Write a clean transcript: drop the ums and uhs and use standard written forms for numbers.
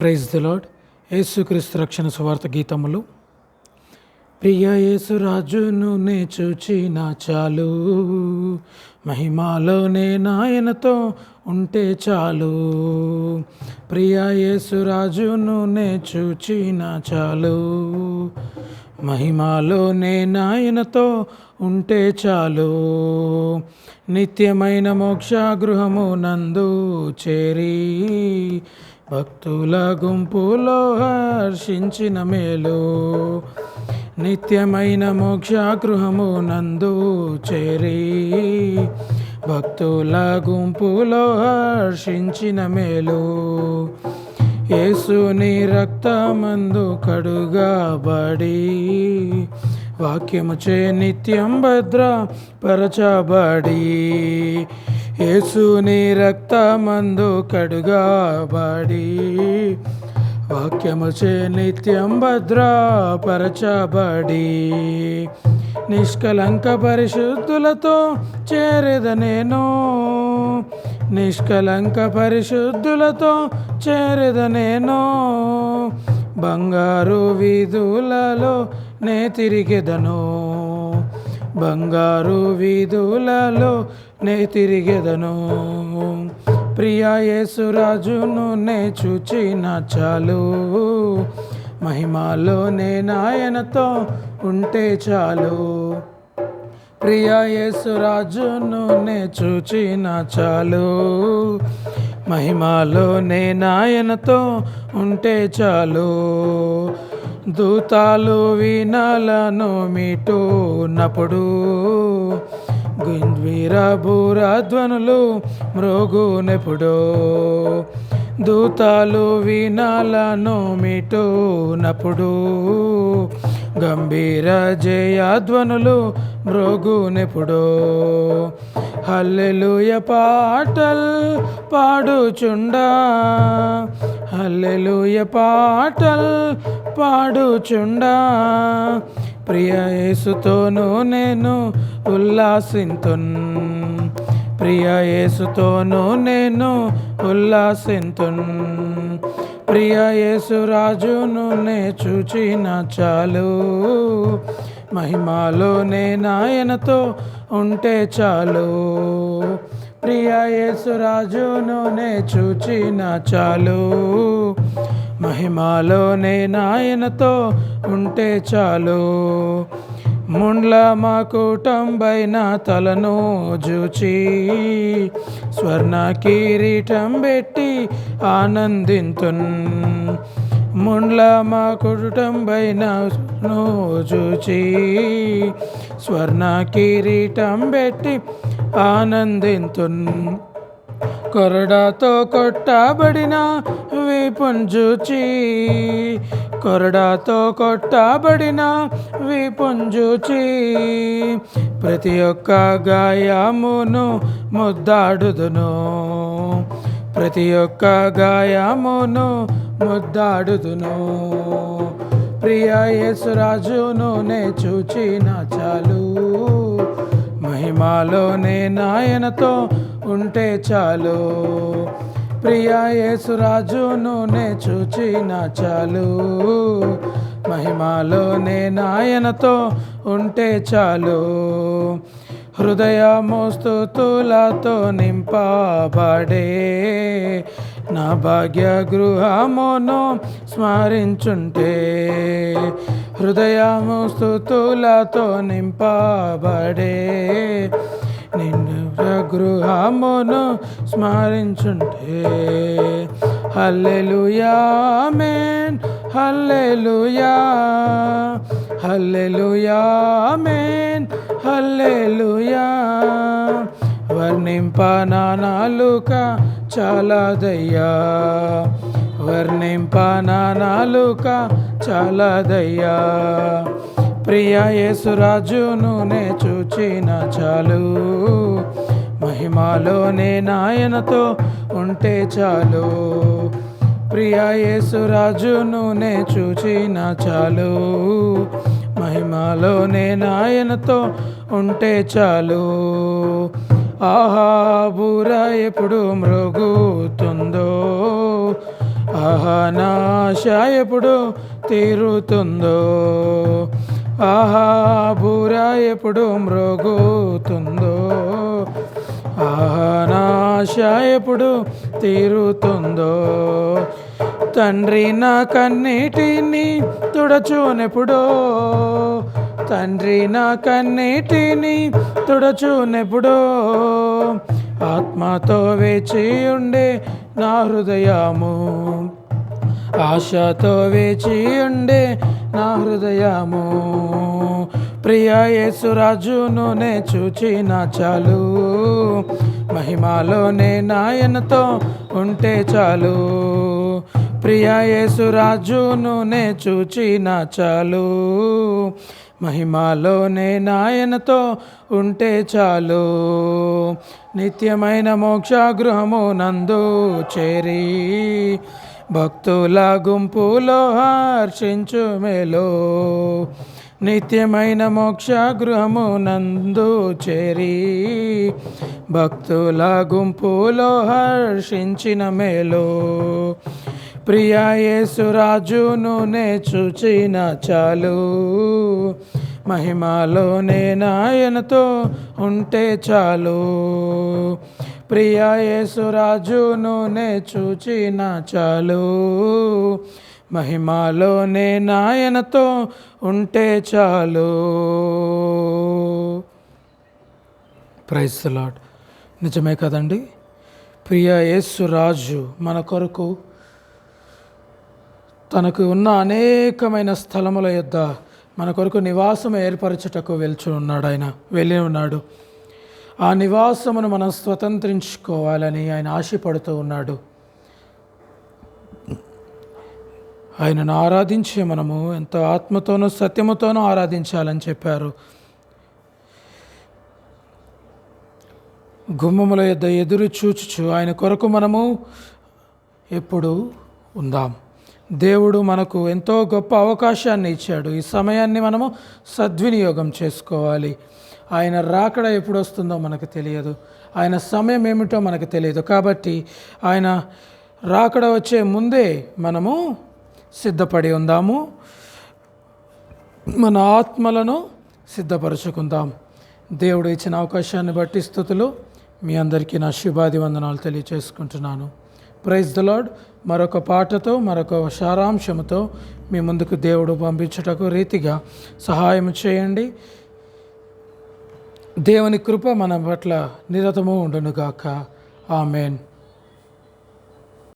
Praise the lord. యేసుక్రీస్తు రక్షణ సువార్త గీతములు. ప్రియ యేసు రాజును నే చూచిన చాలు, మహిమాలోనే నాయనతో ఉంటే చాలు. ప్రియ యేసు రాజును నే చూచిన చాలు, మహిమాలోనే నాయనతో ఉంటే చాలు. నిత్యమైన మోక్ష గృహము నందు చేరి భక్తుల గుంపులో హర్షించిన మేలు. నిత్యమైన మోక్ష గృహము నందు చేరి భక్తుల గుంపులో హర్షించిన మేలు. యేసుని రక్తమందు కడుగబడి వాక్యముచే నిత్యం భద్రపరచబడి, యేసుని రక్తమందు కడుగబడి వాక్యముచే నిత్యం భద్రపరచబడి, నిష్కలంక పరిశుద్ధులతో చేరేద నేను, నిష్కలంక పరిశుద్ధులతో చేరేద నేను. బంగారు వీధులలో నే తిరిగెదను, బంగారు వీధులలో నే తిరిగెదను. ప్రియ యేసు రాజును నే చూచిన చాలు, మహిమాలోనే నాయనతో ఉంటే చాలు. ప్రియ యేసు రాజును నే చూచిన చాలు, మహిమాలోనే నాయనతో ఉంటే చాలు. దూతాలు వీణలను మీటున్నప్పుడు వీరభూరధ్వనులు మ్రోగునెప్పుడు, దూతాలు వీణలను మీటున్నప్పుడు గంభీర జయధ్వనులు మ్రోగునెప్పుడు. హల్లెలూయ పాటల్ పాడుచుండా, హల్లెలూయ పాటల్ పాడుచుండా, ప్రియ యేసుతోను నేను ఉల్లాసింతున్, ప్రియ యేసుతోను నేను ఉల్లాసింతున్. ప్రియ యేసు రాజును నే చూచిన చాలు, మహిమాలోనే నాయనతో ఉంటే చాలు. ప్రియ యేసు రాజును నే చూచిన చాలు, మహిమాలోనే నాయనతో ఉంటే చాలు. ముండ్ల మకుటంబైన తలను జూచి స్వర్ణ కిరీటం పెట్టి ఆనందింతున్, ముండ్ల మకుటంబైన జూచి స్వర్ణ కిరీటం పెట్టి ఆనందింతున్. కొరడాతో కొట్టబడిన వీపును చూచి, కొరడాతో కొట్టబడిన వీపును చూచి ప్రతి ఒక్క గాయమును ముద్దాడుదును, ప్రతి ఒక్క గాయమును ముద్దాడుదును. ప్రియ యేసు రాజును నే చూచిన చాలు, మహిమాలోనే నాయనతో ఉంటే చాలు. ప్రియ యేసు రాజును నే చూచిన చాలు, మహిమాలోనే నాయనతో ఉంటే చాలు. హృదయము స్తుతులతో నింపబడే నా భాగ్య గృహమును స్మరించుంటే, హృదయము స్తుతులతో నింపబడే నిన్ను గృహమును స్మరించుంటే. హల్లెలూయా ఆమేన్, హల్లెలూయా, హల్లెలూయా ఆమేన్, హల్లెలూయా. వర్ణింప నా నాలుక చాలదయ్యా, వర్ణింప నా నాలుక చాలదయ్యా. ప్రియ యేసు రాజును నే చూచిన చాలు, మహిమాలోనే నాయనతో ఉంటే చాలు. ప్రియ యేసు రాజును నే చూచిన చాలు, మహిమాలోనే నాయనతో ఉంటే చాలు. ఆహా బూర ఎప్పుడు మ్రోగుతుందో, ఆహా నా ఆశ ఎప్పుడు తీరుతుందో, ఆహా బూర ఎప్పుడు మ్రోగుతుందో, ఆహా నా ఆశ ఎప్పుడు తీరుతుందో. తండ్రి నా కన్నీటిని తుడచునెప్పుడో, తండ్రి నా కన్నీటిని తుడచునెప్పుడో, ఆత్మతో వేచి ఉండే నా హృదయము, ఆశతో వేచి ఉండే నా హృదయము. ప్రియ యేసురాజును నే చూచిన చాలు, మహిమలోనే నాయనతో ఉంటే చాలు. ప్రియ యేసురాజును నే చూచిన చాలు, మహిమలోనే నాయనతో ఉంటే చాలు. నిత్యమైన మోక్ష గృహము నందు చేరి, భక్తుల గుంపులో హర్షించు మేలో. నిత్యమైన మోక్ష గృహము నందు చేరి, భక్తుల గుంపులో హర్షించిన మేలో. ప్రియ యేసురాజును నే చూచిన చాలు, మహిమలోనే నాయనతో ఉంటే చాలు. ప్రియ యేసురాజును నే చూచిన చాలు, మహిమలోనే నాయనతో ఉంటే చాలు. Praise the lord. నిజమే కదండి, ప్రియ యేసురాజు మన కొరకు తనకు ఉన్న అనేకమైన స్థలముల యొద్ద మన కొరకు నివాసం ఏర్పరచుటకు ఆయన వెళ్ళి ఉన్నాడు. ఆ నివాసమును మనం స్వతంత్రించుకోవాలని ఆయన ఆశపడుతూ ఉన్నాడు. ఆయనను ఆరాధించే మనము ఎంతో ఆత్మతోనూ సత్యముతోనూ ఆరాధించాలని చెప్పారు. గుమ్మముల యొద్ద ఎదురు చూచుచు ఆయన కొరకు మనము ఎప్పుడు ఉందాం. దేవుడు మనకు ఎంతో గొప్ప అవకాశాన్ని ఇచ్చాడు. ఈ సమయాన్ని మనము సద్వినియోగం చేసుకోవాలి. ఆయన రాకడ ఎప్పుడు వస్తుందో మనకు తెలియదు, ఆయన సమయం ఏమిటో మనకు తెలియదు. కాబట్టి ఆయన రాకడ వచ్చే ముందే మనము సిద్ధపడి ఉందాము, మన ఆత్మలను సిద్ధపరచుకుందాం. దేవుడు ఇచ్చిన అవకాశాన్ని బట్టి స్తుతులు. మీ అందరికీ నా శుభాభివందనాలు తెలియచేసుకుంటున్నాను. Praise the lord. మరొక పాటతో మరొక సారాంశముతో మీ ముందుకు దేవుడు పంపించుటకు రీతిగా సహాయం చేయండి. దేవుని కృప మన పట్ల నిరతము ఉండునుగాక. ఆమెన్.